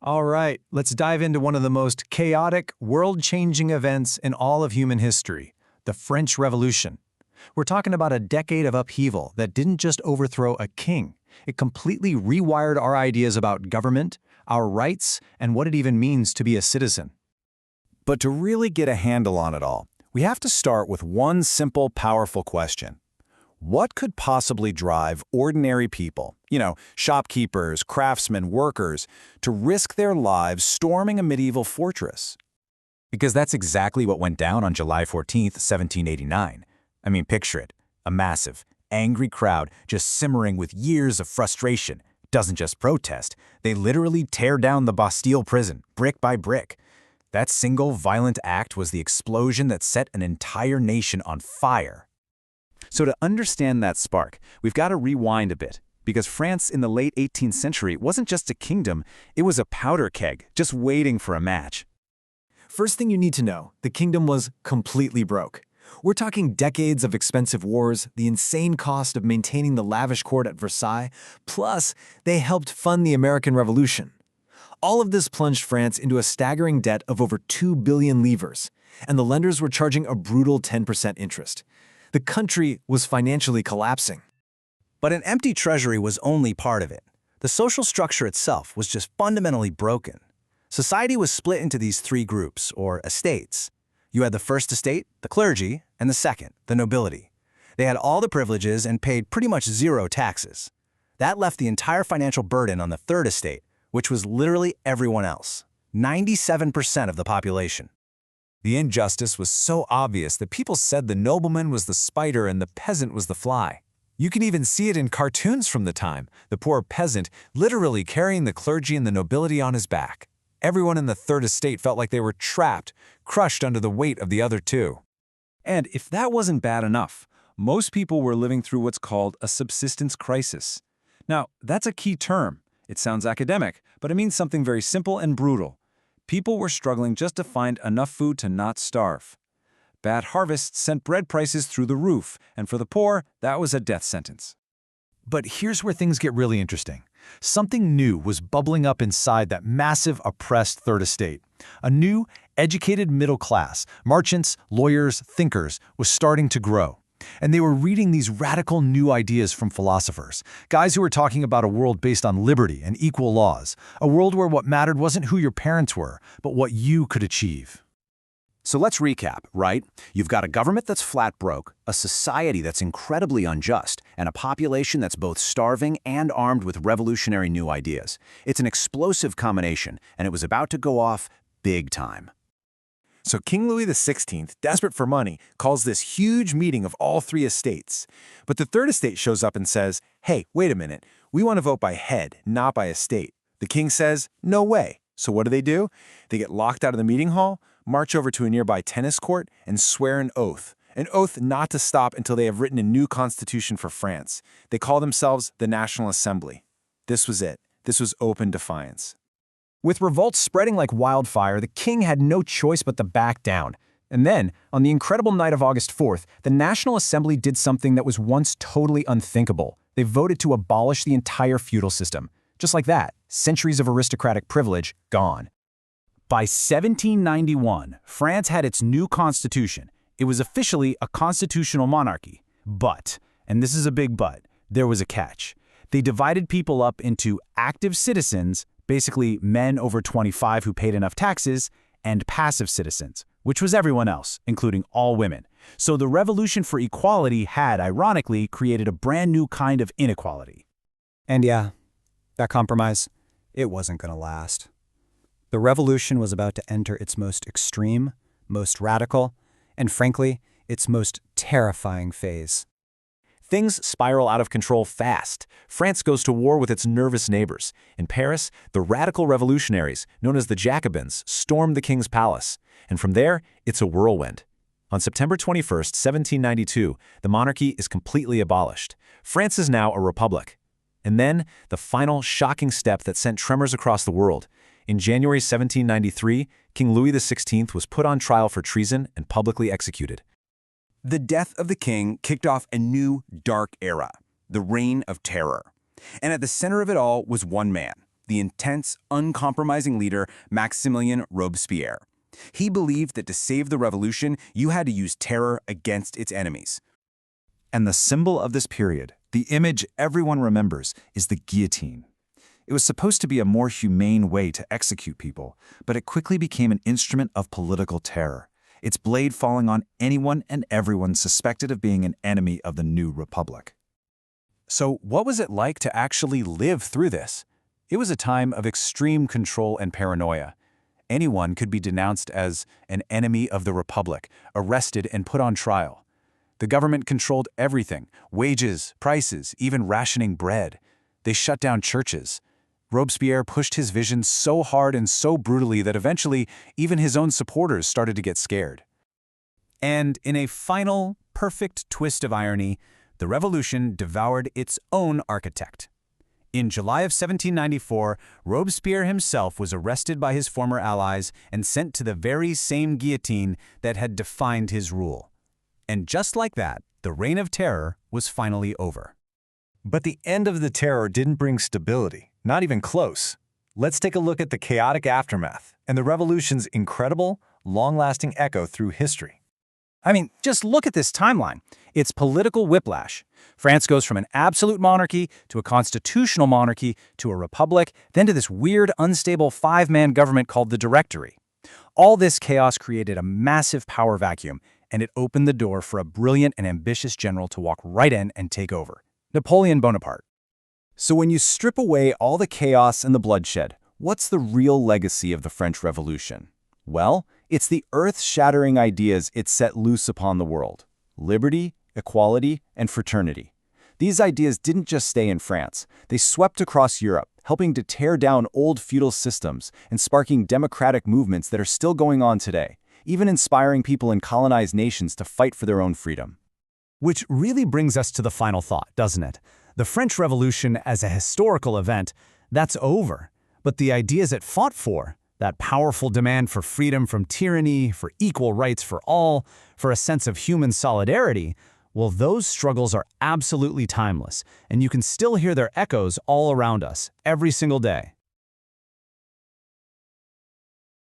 All right, let's dive into one of the most chaotic, world-changing events in all of human history, the French Revolution. We're talking about a decade of upheaval that didn't just overthrow a king. It completely rewired our ideas about government, our rights, and what it even means to be a citizen. But to really get a handle on it all, we have to start with one simple, powerful question. What could possibly drive ordinary people, shopkeepers, craftsmen, workers, to risk their lives storming a medieval fortress? Because that's exactly what went down on July 14th, 1789. I mean, picture it. A massive, angry crowd just simmering with years of frustration doesn't just protest, they literally tear down the Bastille prison, brick by brick. That single violent act was the explosion that set an entire nation on fire. So to understand that spark, we've got to rewind a bit, because France in the late 18th century wasn't just a kingdom, it was a powder keg, just waiting for a match. First thing you need to know, the kingdom was completely broke. We're talking decades of expensive wars, the insane cost of maintaining the lavish court at Versailles, plus they helped fund the American Revolution. All of this plunged France into a staggering debt of over 2 billion livres, and the lenders were charging a brutal 10% interest. The country was financially collapsing. But an empty treasury was only part of it. The social structure itself was just fundamentally broken. Society was split into these three groups, or estates. You had the first estate, the clergy, and the second, the nobility. They had all the privileges and paid pretty much zero taxes. That left the entire financial burden on the third estate, which was literally everyone else, 97% of the population. The injustice was so obvious that people said the nobleman was the spider and the peasant was the fly. You can even see it in cartoons from the time, the poor peasant literally carrying the clergy and the nobility on his back. Everyone in the third estate felt like they were trapped, crushed under the weight of the other two. And if that wasn't bad enough, most people were living through what's called a subsistence crisis. Now, that's a key term. It sounds academic, but it means something very simple and brutal. People were struggling just to find enough food to not starve. Bad harvests sent bread prices through the roof, and for the poor, that was a death sentence. But here's where things get really interesting. Something new was bubbling up inside that massive, oppressed third estate. A new, educated middle class, merchants, lawyers, thinkers, was starting to grow. And they were reading these radical new ideas from philosophers, guys who were talking about a world based on liberty and equal laws, a world where what mattered wasn't who your parents were, but what you could achieve. So let's recap, right? You've got a government that's flat broke, a society that's incredibly unjust, and a population that's both starving and armed with revolutionary new ideas. It's an explosive combination, and it was about to go off big time. So King Louis XVI, desperate for money, calls this huge meeting of all three estates. But the third estate shows up and says, hey, wait a minute, we want to vote by head, not by estate. The king says, no way. So what do? They get locked out of the meeting hall, march over to a nearby tennis court, and swear an oath not to stop until they have written a new constitution for France. They call themselves the National Assembly. This was it. This was open defiance. With revolts spreading like wildfire, the king had no choice but to back down. And then, on the incredible night of August 4th, the National Assembly did something that was once totally unthinkable. They voted to abolish the entire feudal system. Just like that, centuries of aristocratic privilege gone. By 1791, France had its new constitution. It was officially a constitutional monarchy. But, and this is a big but, there was a catch. They divided people up into active citizens, basically men over 25 who paid enough taxes, and passive citizens, which was everyone else, including all women. So the revolution for equality had, ironically, created a brand new kind of inequality. And yeah, that compromise, it wasn't going to last. The revolution was about to enter its most extreme, most radical, and frankly, its most terrifying phase. Things spiral out of control fast. France goes to war with its nervous neighbors. In Paris, the radical revolutionaries, known as the Jacobins, storm the king's palace. And from there, it's a whirlwind. On September 21st, 1792, the monarchy is completely abolished. France is now a republic. And then, the final shocking step that sent tremors across the world. In January 1793, King Louis XVI was put on trial for treason and publicly executed. The death of the king kicked off a new, dark era, the Reign of Terror. And at the center of it all was one man, the intense, uncompromising leader Maximilien Robespierre. He believed that to save the revolution, you had to use terror against its enemies. And the symbol of this period, the image everyone remembers, is the guillotine. It was supposed to be a more humane way to execute people, but it quickly became an instrument of political terror, its blade falling on anyone and everyone suspected of being an enemy of the new republic. So what was it like to actually live through this? It was a time of extreme control and paranoia. Anyone could be denounced as an enemy of the republic, arrested and put on trial. The government controlled everything: wages, prices, even rationing bread. They shut down churches. Robespierre pushed his vision so hard and so brutally that eventually even his own supporters started to get scared. And in a final, perfect twist of irony, the revolution devoured its own architect. In July of 1794, Robespierre himself was arrested by his former allies and sent to the very same guillotine that had defined his rule. And just like that, the reign of terror was finally over. But the end of the terror didn't bring stability, not even close. Let's take a look at the chaotic aftermath and the revolution's incredible, long-lasting echo through history. I mean, just look at this timeline. It's political whiplash. France goes from an absolute monarchy to a constitutional monarchy to a republic, then to this weird, unstable five-man government called the Directory. All this chaos created a massive power vacuum, and it opened the door for a brilliant and ambitious general to walk right in and take over: Napoleon Bonaparte. So when you strip away all the chaos and the bloodshed, what's the real legacy of the French Revolution? Well, it's the earth-shattering ideas it set loose upon the world: liberty, equality, and fraternity. These ideas didn't just stay in France. They swept across Europe, helping to tear down old feudal systems and sparking democratic movements that are still going on today, even inspiring people in colonized nations to fight for their own freedom. Which really brings us to the final thought, doesn't it? The French Revolution as a historical event, that's over. But the ideas it fought for, that powerful demand for freedom from tyranny, for equal rights for all, for a sense of human solidarity, well, those struggles are absolutely timeless, and you can still hear their echoes all around us, every single day.